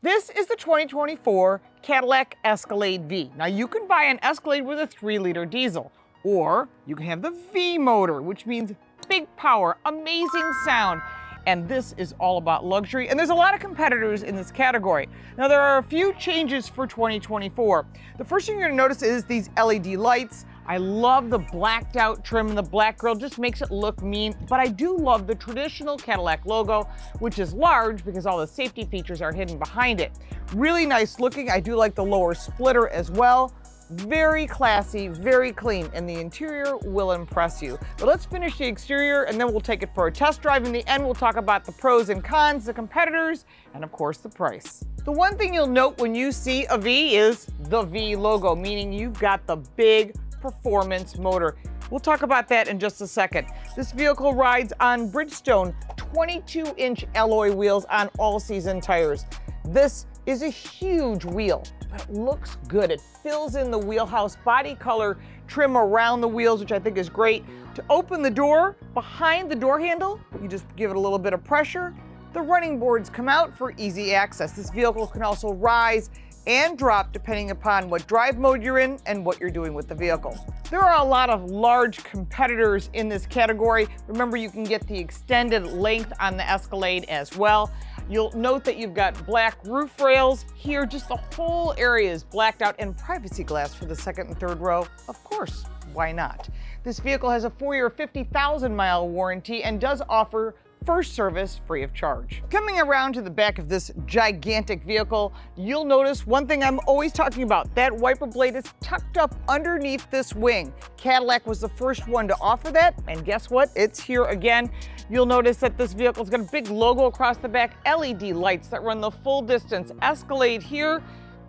This is the 2024 Cadillac Escalade V. Now you can buy an Escalade with a 3-liter diesel, or you can have the V motor, which means big power, amazing sound. And this is all about luxury, and there's a lot of competitors in this category. Now there are a few changes for 2024. The first thing you're gonna notice is these LED lights. I love the blacked out trim and the black grille, just makes it look mean, but I do love the traditional Cadillac logo, which is large because all the safety features are hidden behind it. Really nice looking. I do like the lower splitter as well. Very classy, very clean, and the interior will impress you. But let's finish the exterior and then we'll take it for a test drive. In the end, we'll talk about the pros and cons, the competitors, and of course the price. The one thing you'll note when you see a V is the V logo, meaning you've got the big performance motor. We'll talk about that in just a second. This vehicle rides on Bridgestone 22-inch alloy wheels on all-season tires. This is a huge wheel, but it looks good. It fills in the wheelhouse, body color trim around the wheels, which I think is great. To open the door, behind the door handle, you just give it a little bit of pressure. The running boards come out for easy access. This vehicle can also rise and drop depending upon what drive mode you're in and what you're doing with the vehicle. There are a lot of large competitors in this category. Remember, you can get the extended length on the Escalade as well. You'll note that you've got black roof rails. Here, just the whole area is blacked out, and privacy glass for the second and third row. Of course, why not? This vehicle has a 4-year, 50,000-mile warranty and does offer first service free of charge. Coming around to the back of this gigantic vehicle, you'll notice one thing I'm always talking about. That wiper blade is tucked up underneath this wing. Cadillac was the first one to offer that, and guess what? It's here again. You'll notice that this vehicle's got a big logo across the back, LED lights that run the full distance. Escalade here,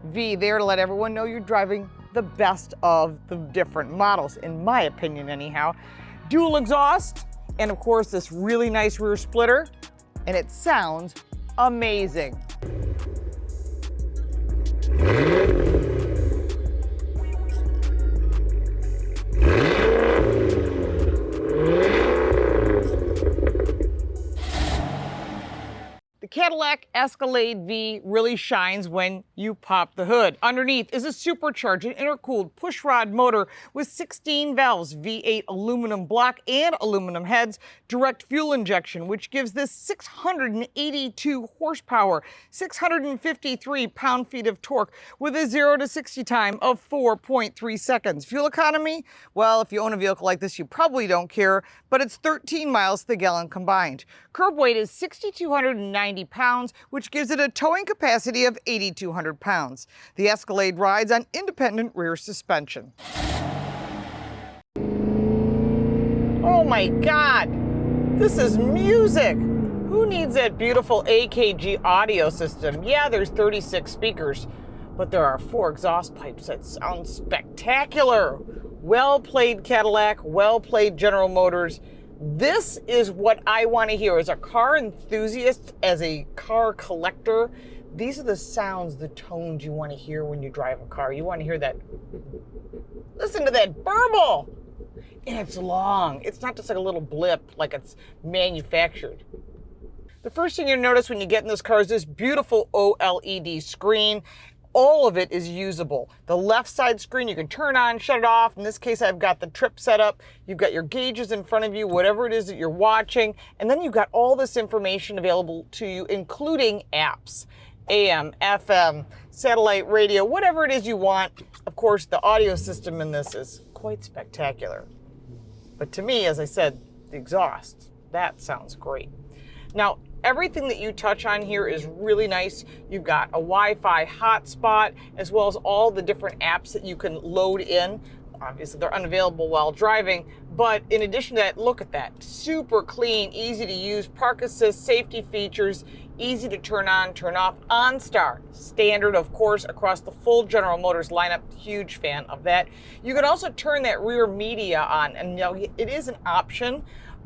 V there to let everyone know you're driving the best of the different models, in my opinion anyhow. Dual exhaust, and of course this really nice rear splitter, and it sounds amazing. The Cadillac Escalade V really shines when you pop the hood. Underneath is a supercharged and intercooled pushrod motor with 16 valves, V8 aluminum block and aluminum heads, direct fuel injection, which gives this 682 horsepower, 653 pound-feet of torque with a 0 to 60 time of 4.3 seconds. Fuel economy? Well, if you own a vehicle like this, you probably don't care, but it's 13 miles to the gallon combined. Curb weight is 6,290 pounds, which gives it a towing capacity of 8,200 pounds. The Escalade rides on independent rear suspension. Oh my God, this is music. Who needs that beautiful AKG audio system? Yeah, there's 36 speakers, but there are 4 exhaust pipes that sound spectacular. Well played, Cadillac, well played, General Motors. This is what I want to hear as a car enthusiast, as a car collector. These are the sounds, the tones you want to hear when you drive a car. You want to hear that. Listen to that burble. And it's long. It's not just like a little blip like it's manufactured. The first thing you'll notice when you get in this car is this beautiful OLED screen. All of it is usable. The left side screen you can turn on, shut it off. In this case, I've got the trip set up. You've got your gauges in front of you, whatever it is that you're watching. And then you've got all this information available to you, including apps, AM, FM, satellite radio, whatever it is you want. Of course, the audio system in this is quite spectacular. But to me, as I said, the exhaust, that sounds great. Now, everything that you touch on here is really nice. You've got a Wi-Fi hotspot, as well as all the different apps that you can load in. Obviously, they're unavailable while driving, but in addition to that, look at that. Super clean, easy to use, park assist, safety features, easy to turn on, turn off, OnStar. Standard, of course, across the full General Motors lineup. Huge fan of that. You can also turn that rear media on, and you know, it is an option,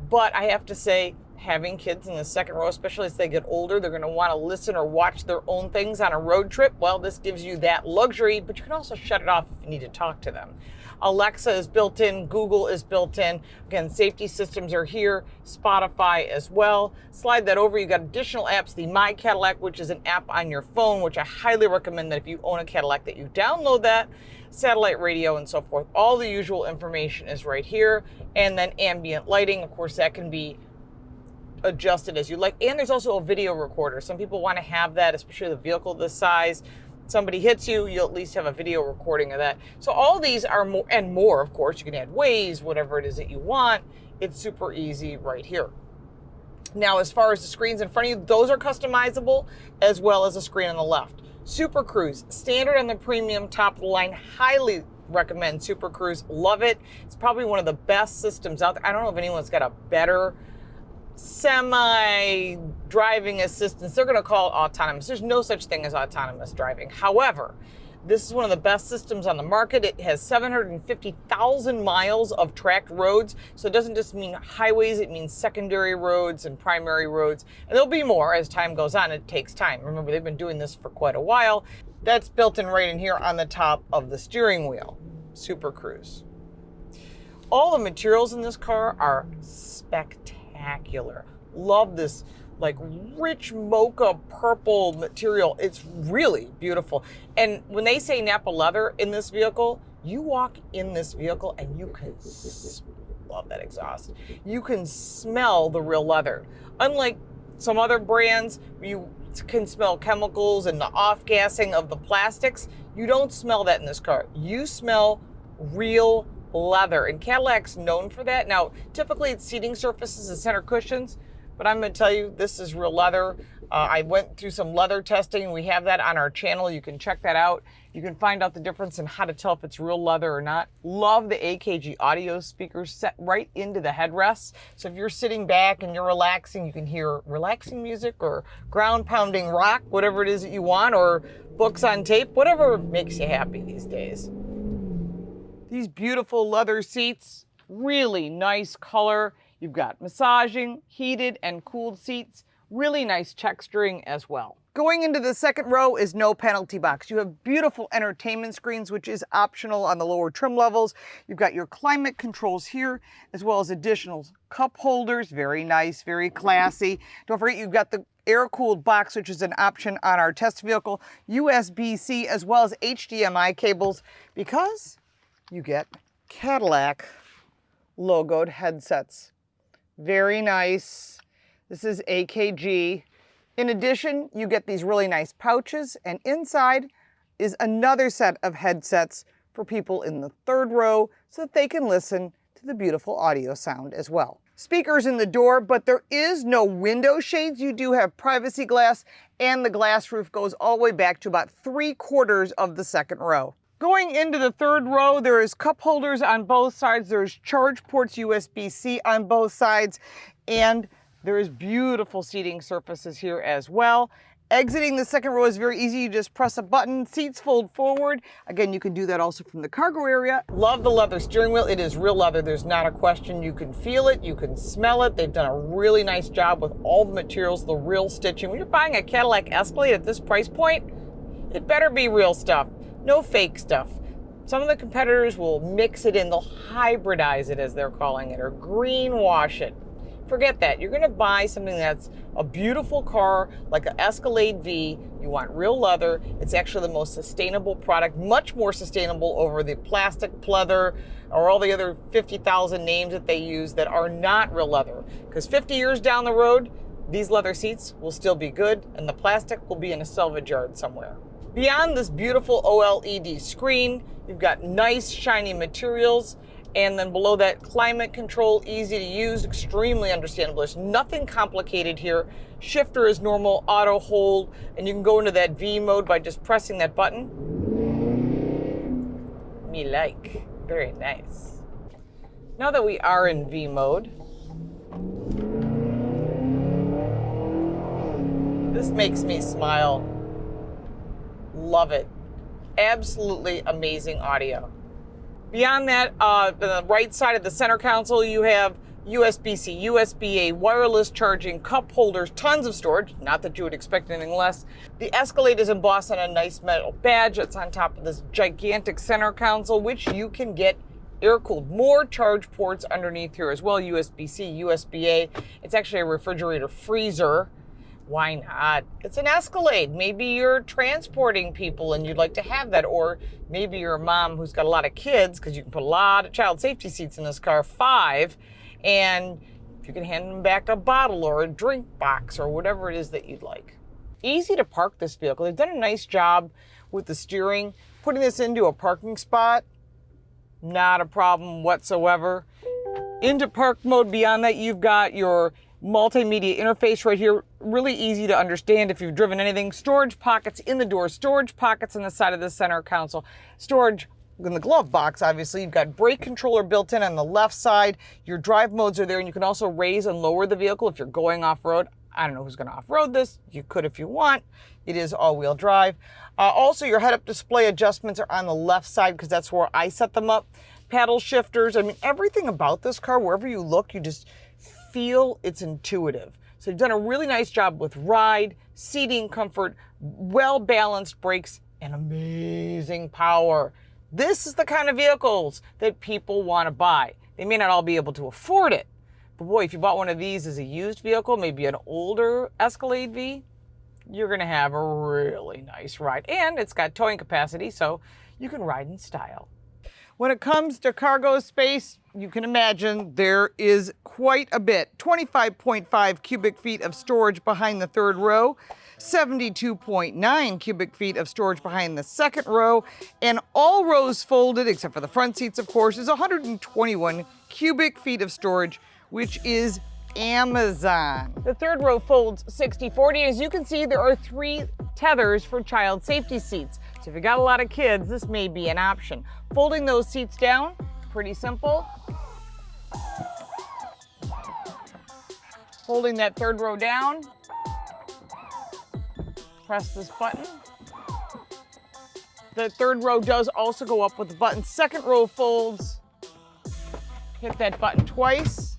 but I have to say, having kids in the second row, especially as they get older, they're going to want to listen or watch their own things on a road trip. Well, this gives you that luxury, but you can also shut it off if you need to talk to them. Alexa is built in, Google is built in. Again, safety systems are here, Spotify as well. Slide that over, you got additional apps, the My Cadillac, which is an app on your phone, which I highly recommend that if you own a Cadillac that you download that. Satellite radio and so forth. All the usual information is right here. And then ambient lighting, of course, that can be adjusted as you like. And there's also a video recorder. Some people want to have that, especially the vehicle this size. Somebody hits you, you'll at least have a video recording of that. So all these are more, and more, of course. You can add Waze, whatever it is that you want. It's super easy right here. Now, as far as the screens in front of you, those are customizable, as well as a screen on the left. Super Cruise, standard on the premium, top of the line. Highly recommend Super Cruise. Love it. It's probably one of the best systems out there. I don't know if anyone's got a better semi-driving assistance. They're going to call it autonomous. There's no such thing as autonomous driving. However, this is one of the best systems on the market. It has 750,000 miles of tracked roads. So it doesn't just mean highways, it means secondary roads and primary roads. And there'll be more as time goes on. It takes time. Remember, they've been doing this for quite a while. That's built in right in here on the top of the steering wheel. Super Cruise. All the materials in this car are spectacular. Love this like rich mocha purple material. It's really beautiful. And when they say Napa leather in this vehicle, you walk in this vehicle and you can, love that exhaust, you can smell the real leather. Unlike some other brands, you can smell chemicals and the off-gassing of the plastics. You don't smell that in this car. You smell real leather, and Cadillac's known for that. Now, typically it's seating surfaces and center cushions, but I'm going to tell you, this is real leather. I went through some leather testing. We have that on our channel. You can check that out. You can find out the difference in how to tell if it's real leather or not. Love the AKG audio speakers set right into the headrests. So if you're sitting back and you're relaxing, you can hear relaxing music or ground pounding rock, whatever it is that you want, or books on tape, whatever makes you happy these days. These beautiful leather seats, really nice color. You've got massaging, heated and cooled seats, really nice texturing as well. Going into the second row is no penalty box. You have beautiful entertainment screens, which is optional on the lower trim levels. You've got your climate controls here, as well as additional cup holders. Very nice, very classy. Don't forget, you've got the air-cooled box, which is an option on our test vehicle, USB-C, as well as HDMI cables, because you get Cadillac logoed headsets. Very nice. This is AKG. In addition, you get these really nice pouches, and inside is another set of headsets for people in the third row so that they can listen to the beautiful audio sound as well. Speakers in the door, but there is no window shades. You do have privacy glass, and the glass roof goes all the way back to about 3/4 of the second row. Going into the third row, there is cup holders on both sides. There's charge ports, USB-C on both sides, and there is beautiful seating surfaces here as well. Exiting the second row is very easy. You just press a button, seats fold forward. Again, you can do that also from the cargo area. Love the leather steering wheel. It is real leather. There's not a question. You can feel it. You can smell it. They've done a really nice job with all the materials, the real stitching. When you're buying a Cadillac Escalade at this price point, it better be real stuff. No fake stuff. Some of the competitors will mix it in. They'll hybridize it, as they're calling it, or greenwash it. Forget that. You're going to buy something that's a beautiful car like an Escalade V. You want real leather. It's actually the most sustainable product, much more sustainable over the plastic pleather or all the other 50,000 names that they use that are not real leather. Because 50 years down the road, these leather seats will still be good and the plastic will be in a salvage yard somewhere. Beyond this beautiful OLED screen, you've got nice shiny materials, and then below that, climate control, easy to use, extremely understandable. There's nothing complicated here. Shifter is normal, auto hold, and you can go into that V mode by just pressing that button. Me like, very nice. Now that we are in V mode, this makes me smile. Love it. Absolutely amazing audio. Beyond that, on the right side of the center console, you have USB-C, USB-A, wireless charging, cup holders, tons of storage. Not that you would expect anything less. The Escalade is embossed on a nice metal badge that's on top of this gigantic center console, which you can get air-cooled. More charge ports underneath here as well, USB-C, USB-A. It's actually a refrigerator freezer. Why not? It's an Escalade. Maybe you're transporting people and you'd like to have that, or maybe you're a mom who's got a lot of kids, because you can put a lot of child safety seats in this car, 5, and you can hand them back a bottle or a drink box or whatever it is that you'd like. Easy to park this vehicle. They've done a nice job with the steering. Putting this into a parking spot, not a problem whatsoever. Into park mode, beyond that, you've got your multimedia interface right here. Really easy to understand if you've driven anything. Storage pockets in the door, storage pockets on the side of the center console, storage in the glove box. Obviously, you've got brake controller built in on the left side. Your drive modes are there, and you can also raise and lower the vehicle if you're going off-road. I don't know who's going to off-road this. You could if you want. It is all-wheel drive. Also, your head-up display adjustments are on the left side, because that's where I set them up. Paddle shifters. I mean, everything about this car, wherever you look, you just feel it's intuitive. So you've done a really nice job with ride, seating comfort, well-balanced brakes, and amazing power. This is the kind of vehicles that people want to buy. They may not all be able to afford it, but boy, if you bought one of these as a used vehicle, maybe an older Escalade V, you're going to have a really nice ride. And it's got towing capacity, so you can ride in style. When it comes to cargo space, you can imagine there is quite a bit. 25.5 cubic feet of storage behind the third row, 72.9 cubic feet of storage behind the second row, and all rows folded, except for the front seats, of course, is 121 cubic feet of storage, which is Amazon. The third row folds 60/40. As you can see, there are 3 tethers for child safety seats. So if you got a lot of kids, this may be an option. Folding those seats down, pretty simple. Holding that third row down, press this button. The third row does also go up with the button. Second row folds, hit that button twice,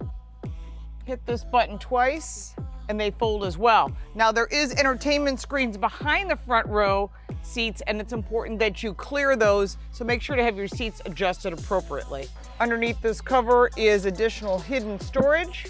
hit this button twice, and they fold as well. Now there is entertainment screens behind the front row seats, and it's important that you clear those, so make sure to have your seats adjusted appropriately. Underneath this cover is additional hidden storage.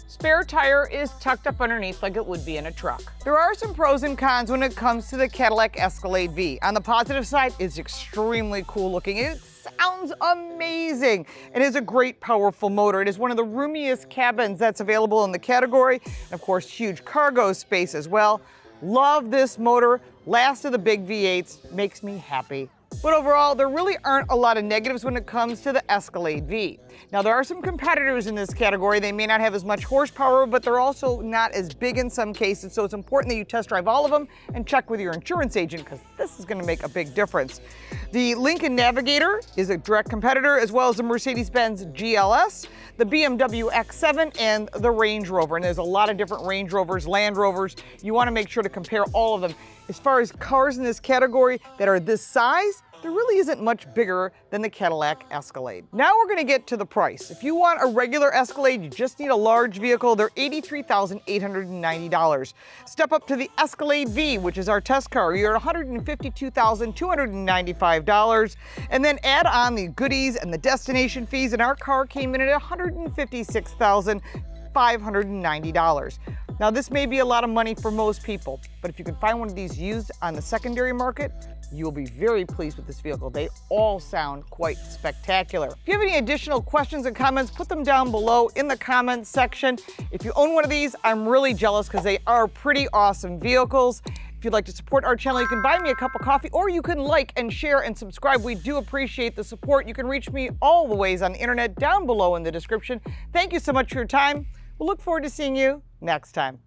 Spare tire is tucked up underneath like it would be in a truck. There are some pros and cons when it comes to the Cadillac Escalade V. On the positive side, it's extremely cool looking. It sounds amazing. It is a great, powerful motor. It is one of the roomiest cabins that's available in the category. And of course, huge cargo space as well. Love this motor. Last of the big V8s, makes me happy. But overall, there really aren't a lot of negatives when it comes to the Escalade V. Now, there are some competitors in this category. They may not have as much horsepower, but they're also not as big in some cases, so it's important that you test drive all of them and check with your insurance agent, because this is going to make a big difference. The Lincoln Navigator is a direct competitor, as well as the Mercedes-Benz GLS, the BMW X7, and the Range Rover. And there's a lot of different Range Rovers, Land Rovers. You want to make sure to compare all of them. As far as cars in this category that are this size, there really isn't much bigger than the Cadillac Escalade. Now we're going to get to the price. If you want a regular Escalade, you just need a large vehicle, they're $83,890. Step up to the Escalade V, which is our test car, you're at $152,295. And then add on the goodies and the destination fees, and our car came in at $156,590. Now, this may be a lot of money for most people, but if you can find one of these used on the secondary market, you'll be very pleased with this vehicle. They all sound quite spectacular. If you have any additional questions and comments, put them down below in the comments section. If you own one of these, I'm really jealous, because they are pretty awesome vehicles. If you'd like to support our channel, you can buy me a cup of coffee, or you can like and share and subscribe. We do appreciate the support. You can reach me all the ways on the internet down below in the description. Thank you so much for your time. We'll look forward to seeing you next time.